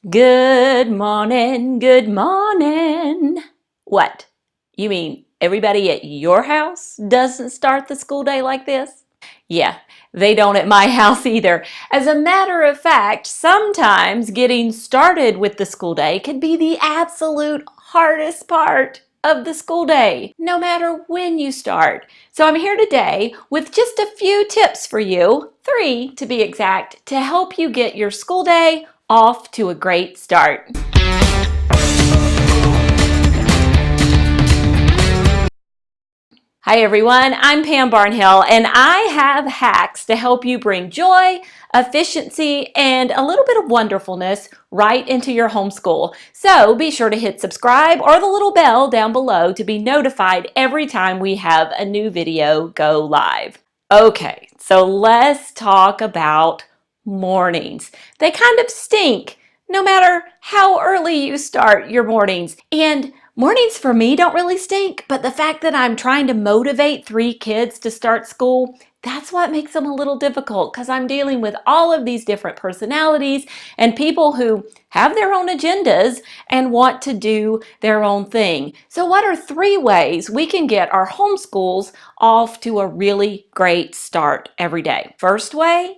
Good morning, good morning. What? You mean everybody at your house doesn't start the school day like this? Yeah, they don't at my house either. As a matter of fact, sometimes getting started with the school day can be the absolute hardest part of the school day, no matter when you start. So I'm here today with just a few tips for you, 3 to be exact, to help you get your school day off to a great start. Hi everyone, I'm Pam Barnhill and I have hacks to help you bring joy, efficiency, and a little bit of wonderfulness right into your homeschool. So be sure to hit subscribe or the little bell down below to be notified every time we have a new video go live. Okay, so let's talk about mornings. They kind of stink no matter how early you start your mornings. And mornings for me don't really stink, but the fact that I'm trying to motivate 3 kids to start school, that's what makes them a little difficult because I'm dealing with all of these different personalities and people who have their own agendas and want to do their own thing. So what are 3 ways we can get our homeschools off to a really great start every day? First way,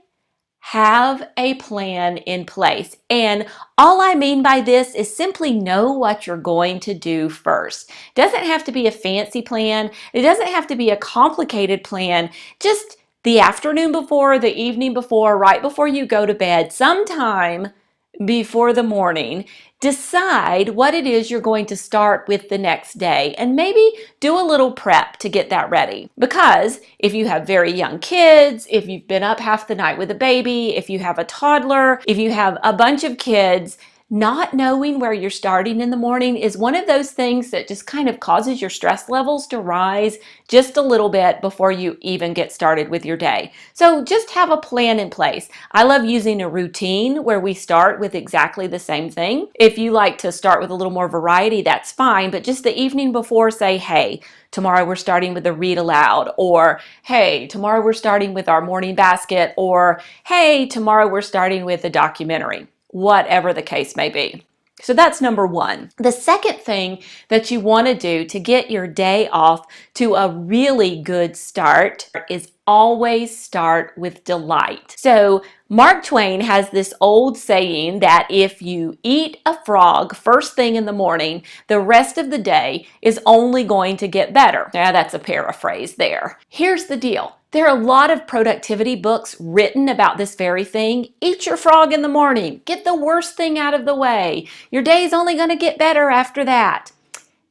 have a plan in place. And all I mean by this is simply know what you're going to do first. It doesn't have to be a fancy plan. It doesn't have to be a complicated plan. Just the afternoon before, the evening before, right before you go to bed, sometime before the morning, decide what it is you're going to start with the next day and maybe do a little prep to get that ready. Because if you have very young kids, if you've been up half the night with a baby, if you have a toddler, if you have a bunch of kids, not knowing where you're starting in the morning is one of those things that just kind of causes your stress levels to rise just a little bit before you even get started with your day. So just have a plan in place. I love using a routine where we start with exactly the same thing. If you like to start with a little more variety, that's fine, but just the evening before, say, hey, tomorrow we're starting with a read aloud, or hey, tomorrow we're starting with our morning basket, or hey, tomorrow we're starting with a documentary. Whatever the case may be. So that's number 1. The second thing that you want to do to get your day off to a really good start is always start with delight. So Mark Twain has this old saying that if you eat a frog first thing in the morning, the rest of the day is only going to get better. Now that's a paraphrase there. Here's the deal. There are a lot of productivity books written about this very thing. Eat your frog in the morning. Get the worst thing out of the way. Your day is only going to get better after that.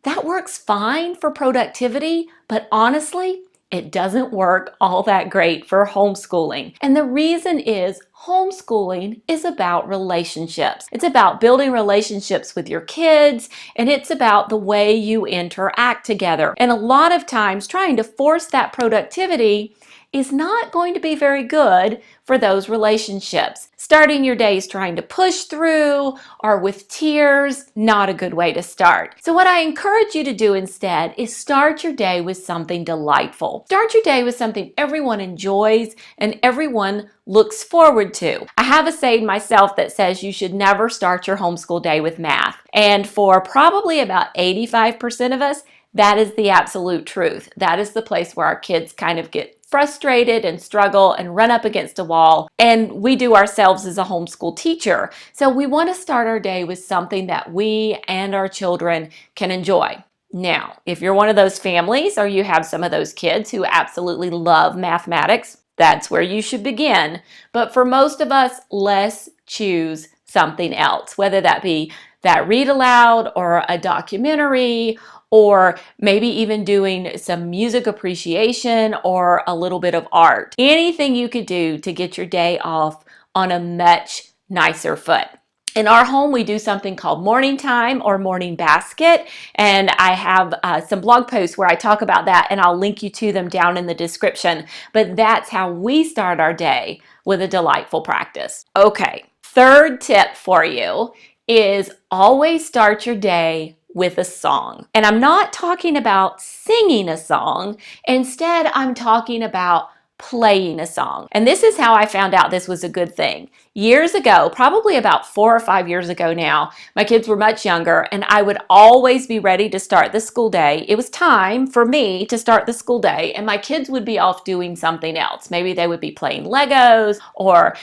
That works fine for productivity, but honestly, it doesn't work all that great for homeschooling. And the reason is homeschooling is about relationships. It's about building relationships with your kids, and it's about the way you interact together. And a lot of times trying to force that productivity is not going to be very good for those relationships. Starting your days trying to push through or with tears, not a good way to start. So what I encourage you to do instead is start your day with something delightful. Start your day with something everyone enjoys and everyone looks forward to. I have a saying myself that says you should never start your homeschool day with math. And for probably about 85% of us, that is the absolute truth. That is the place where our kids kind of get frustrated and struggle and run up against a wall. And we do ourselves as a homeschool teacher. So we want to start our day with something that we and our children can enjoy. Now, if you're one of those families or you have some of those kids who absolutely love mathematics, that's where you should begin. But for most of us, let's choose something else, whether that be that read aloud or a documentary, or maybe even doing some music appreciation or a little bit of art. Anything you could do to get your day off on a much nicer foot. In our home, we do something called morning time or morning basket, and I have some blog posts where I talk about that, and I'll link you to them down in the description. But that's how we start our day with a delightful practice. Okay, third tip for you is always start your day with a song. And I'm not talking about singing a song. Instead, I'm talking about playing a song. And this is how I found out this was a good thing. Years ago, probably about 4 or 5 years ago now, my kids were much younger, and I would always be ready to start the school day. It was time for me to start the school day, and my kids would be off doing something else. Maybe they would be playing Legos or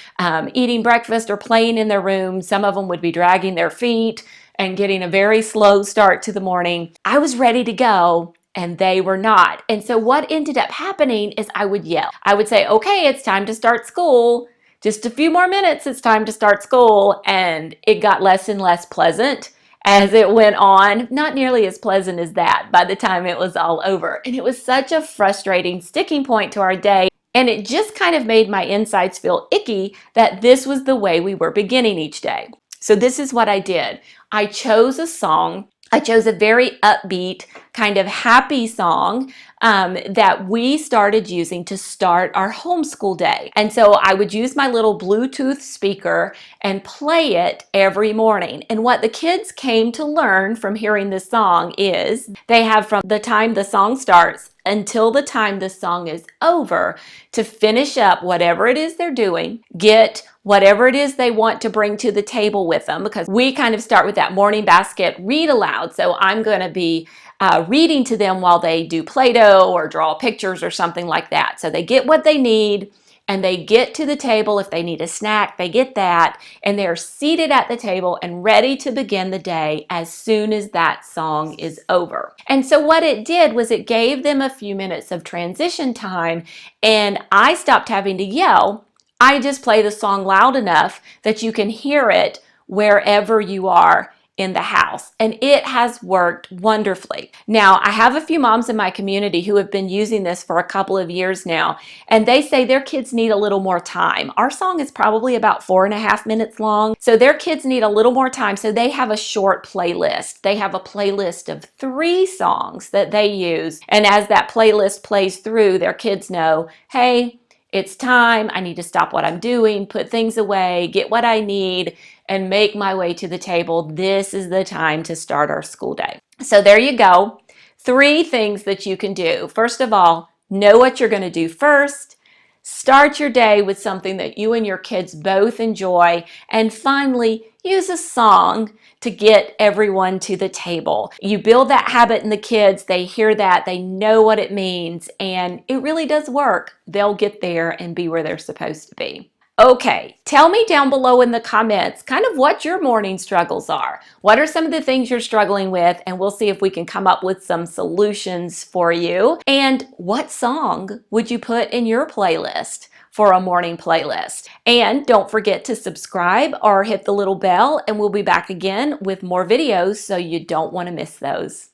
eating breakfast or playing in their room. Some of them would be dragging their feet and getting a very slow start to the morning. I was ready to go, and they were not. And so what ended up happening is I would yell. I would say, okay, it's time to start school. Just a few more minutes, it's time to start school. And it got less and less pleasant as it went on. Not nearly as pleasant as that by the time it was all over. And it was such a frustrating sticking point to our day. And it just kind of made my insides feel icky that this was the way we were beginning each day. So this is what I did. I chose a song. I chose a very upbeat, kind of happy song that we started using to start our homeschool day. And so I would use my little Bluetooth speaker and play it every morning. And what the kids came to learn from hearing this song is they have from the time the song starts until the time the song is over to finish up whatever it is they're doing, get whatever it is they want to bring to the table with them, because we kind of start with that morning basket read aloud. So I'm going to be reading to them while they do Play-Doh or draw pictures or something like that. So they get what they need and they get to the table. If they need a snack, they get that, and they're seated at the table and ready to begin the day as soon as that song is over. And so what it did was it gave them a few minutes of transition time, and I stopped having to yell. I just play the song loud enough that you can hear it wherever you are in the house, and it has worked wonderfully. Now, I have a few moms in my community who have been using this for a couple of years now, and they say their kids need a little more time. Our song is probably about 4.5 minutes long, so their kids need a little more time, so they have a short playlist. They have a playlist of 3 songs that they use, and as that playlist plays through, their kids know, hey, it's time. I need to stop what I'm doing, put things away, get what I need, and make my way to the table. This is the time to start our school day. So there you go. 3 things that you can do. First of all, know what you're going to do first. Start your day with something that you and your kids both enjoy. And finally, use a song to get everyone to the table. You build that habit in the kids, they hear that, they know what it means, and it really does work. They'll get there and be where they're supposed to be. Okay, tell me down below in the comments kind of what your morning struggles are. What are some of the things you're struggling with? And we'll see if we can come up with some solutions for you. And what song would you put in your playlist for a morning playlist? And don't forget to subscribe or hit the little bell, and we'll be back again with more videos so you don't want to miss those.